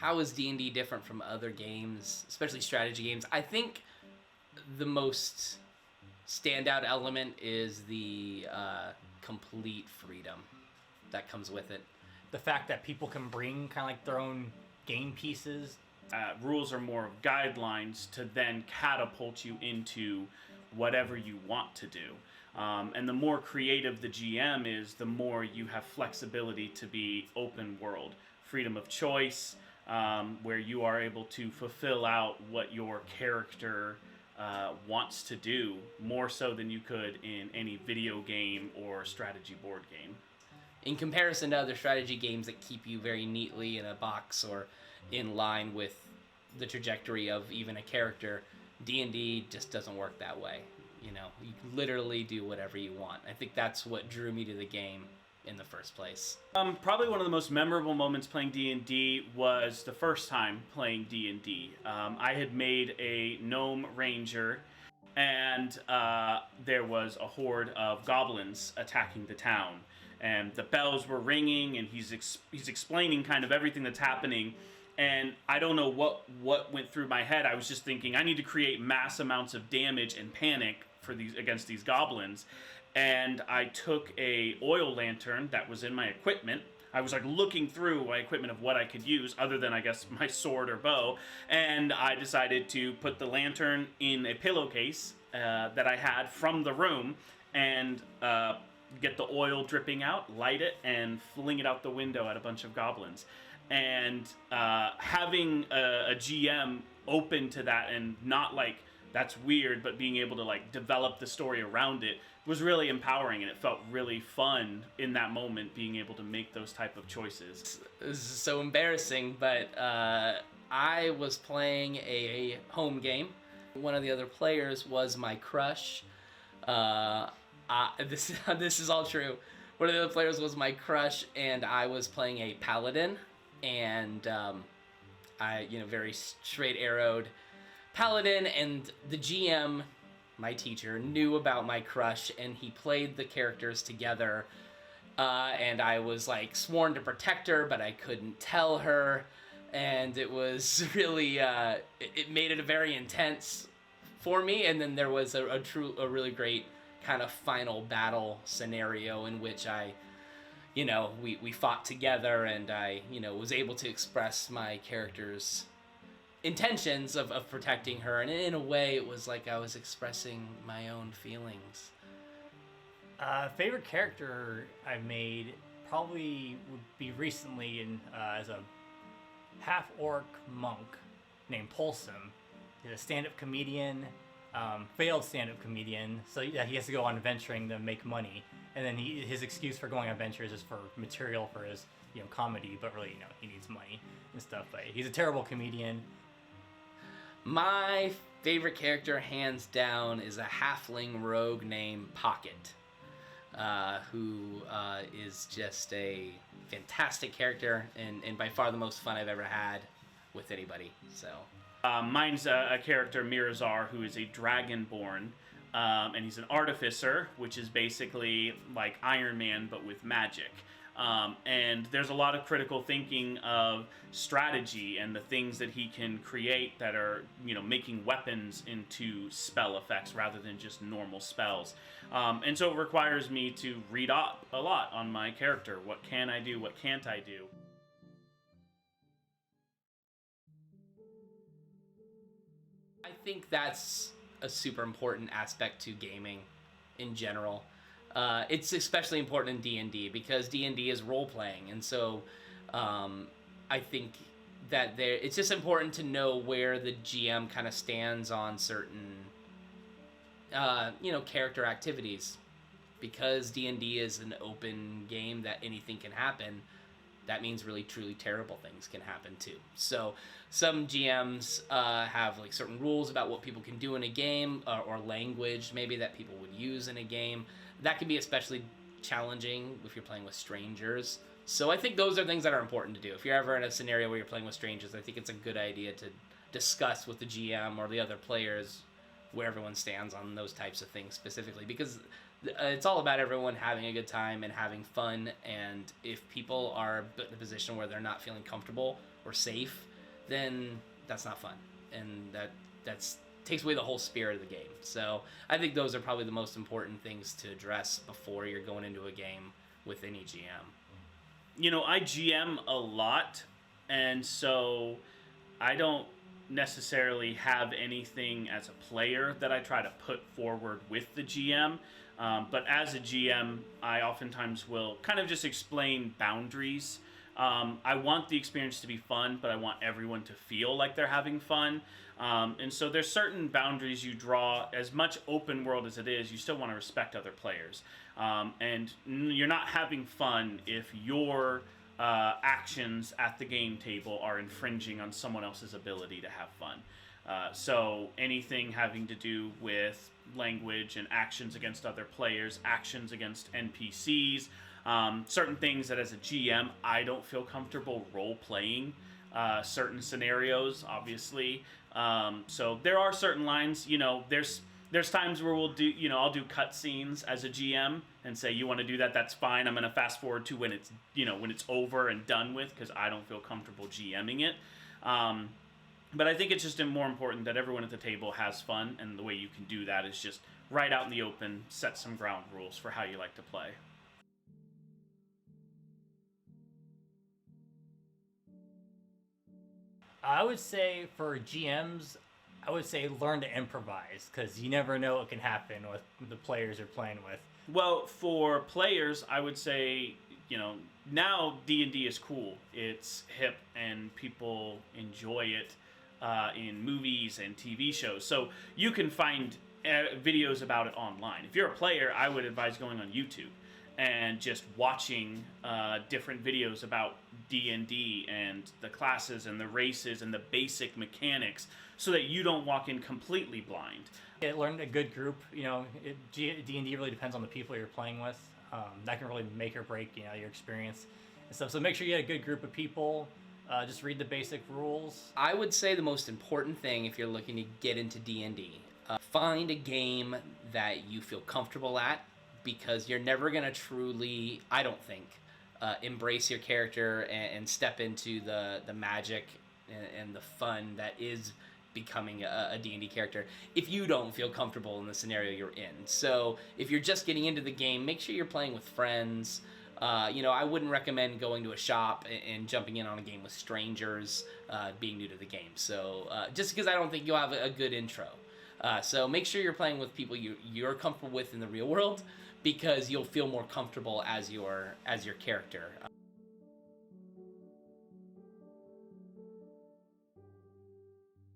how is D&D different from other games, especially strategy games? I think the most standout element is the complete freedom that comes with it. The fact that people can bring kind of like their own game pieces. Rules are more of guidelines to then catapult you into whatever you want to do. And the more creative the GM is, the more you have flexibility to be open world, freedom of choice, where you are able to fulfill out what your character wants to do, more so than you could in any video game or strategy board game. In comparison to other strategy games that keep you very neatly in a box or in line with the trajectory of even a character, D&D just doesn't work that way. You know, you can literally do whatever you want. I think that's what drew me to the game in the first place. Probably one of the most memorable moments playing D&D was the first time playing D&D. I had made a gnome ranger, and there was a horde of goblins attacking the town. And the bells were ringing, and he's explaining kind of everything that's happening. And I don't know what went through my head. I was just thinking, I need to create mass amounts of damage and panic against these goblins. And I took a oil lantern that was in my equipment. I was like looking through my equipment of what I could use other than, I guess, my sword or bow. And I decided to put the lantern in a pillowcase that I had from the room and get the oil dripping out, light it, and fling it out the window at a bunch of goblins. And having a GM open to that and not like, that's weird, but being able to like develop the story around it was really empowering, and it felt really fun in that moment being able to make those type of choices. This is so embarrassing, but I was playing a home game. One of the other players was my crush. This is all true. One of the other players was my crush, and I was playing a paladin, and I, very straight arrowed paladin, and the GM, my teacher, knew about my crush, and he played the characters together, and I was like sworn to protect her, but I couldn't tell her, and it was really it made it very intense for me. And then there was a really great kind of final battle scenario in which I, we fought together, and I, was able to express my character's intentions of protecting her, and in a way it was like I was expressing my own feelings. Favorite character I've made probably would be recently as a half-orc monk named Polsum. He's a stand-up comedian, failed stand-up comedian, so yeah, he has to go on adventuring to make money, and then his excuse for going on adventures is for material for his comedy, but really he needs money and stuff. But he's a terrible comedian. My favorite character, hands down, is a halfling rogue named Pocket, who is just a fantastic character and by far the most fun I've ever had with anybody. So mine's a character, Mirazar, who is a dragonborn, and he's an artificer, which is basically like Iron Man but with magic. And there's a lot of critical thinking of strategy and the things that he can create that are, making weapons into spell effects rather than just normal spells. And so it requires me to read up a lot on my character. What can I do? What can't I do? I think that's a super important aspect to gaming in general. It's especially important in D&D because D&D is role-playing, and so I think that it's just important to know where the GM kind of stands on certain, character activities. Because D&D is an open game that anything can happen, that means really, truly terrible things can happen too. So some GMs have like certain rules about what people can do in a game, or language maybe that people would use in a game. That can be especially challenging if you're playing with strangers. So I think those are things that are important to do. If you're ever in a scenario where you're playing with strangers, I think it's a good idea to discuss with the GM or the other players where everyone stands on those types of things specifically, because it's all about everyone having a good time and having fun. And if people are in a position where they're not feeling comfortable or safe then that's not fun, and that's takes away the whole spirit of the game. So I think those are probably the most important things to address before you're going into a game with any GM. I GM a lot, and so I don't necessarily have anything as a player that I try to put forward with the GM. But as a GM, I oftentimes will kind of just explain boundaries. I want the experience to be fun, but I want everyone to feel like they're having fun. And so there's certain boundaries you draw. As much open world as it is, you still want to respect other players. And you're not having fun if your actions at the game table are infringing on someone else's ability to have fun. So anything having to do with language and actions against other players, actions against NPCs, certain things that as a GM I don't feel comfortable role-playing certain scenarios, obviously. So there are certain lines, there's times where we'll do, I'll do cutscenes as a GM and say, you want to do that, that's fine. I'm going to fast forward to when it's, when it's over and done with, because I don't feel comfortable GMing it. But I think it's just more important that everyone at the table has fun, and the way you can do that is just right out in the open, set some ground rules for how you like to play. I would say for GMs, I would say learn to improvise, because you never know what can happen with the players you're playing with. Well, for players, I would say, now D&D is cool. It's hip and people enjoy it in movies and TV shows. So you can find videos about it online. If you're a player, I would advise going on YouTube and just watching different videos about D&D and the classes and the races and the basic mechanics, so that you don't walk in completely blind. Learn a good group. D&D really depends on the people you're playing with. That can really make or break your experience and stuff. So make sure you get a good group of people. Just read the basic rules. I would say the most important thing if you're looking to get into D&D, find a game that you feel comfortable at, because you're never going to truly, I don't think, embrace your character and step into the magic and the fun that is becoming a D&D character if you don't feel comfortable in the scenario you're in. So if you're just getting into the game, make sure you're playing with friends. I wouldn't recommend going to a shop and jumping in on a game with strangers, being new to the game. So just because I don't think you'll have a good intro. So make sure you're playing with people you're comfortable with in the real world, because you'll feel more comfortable as your character.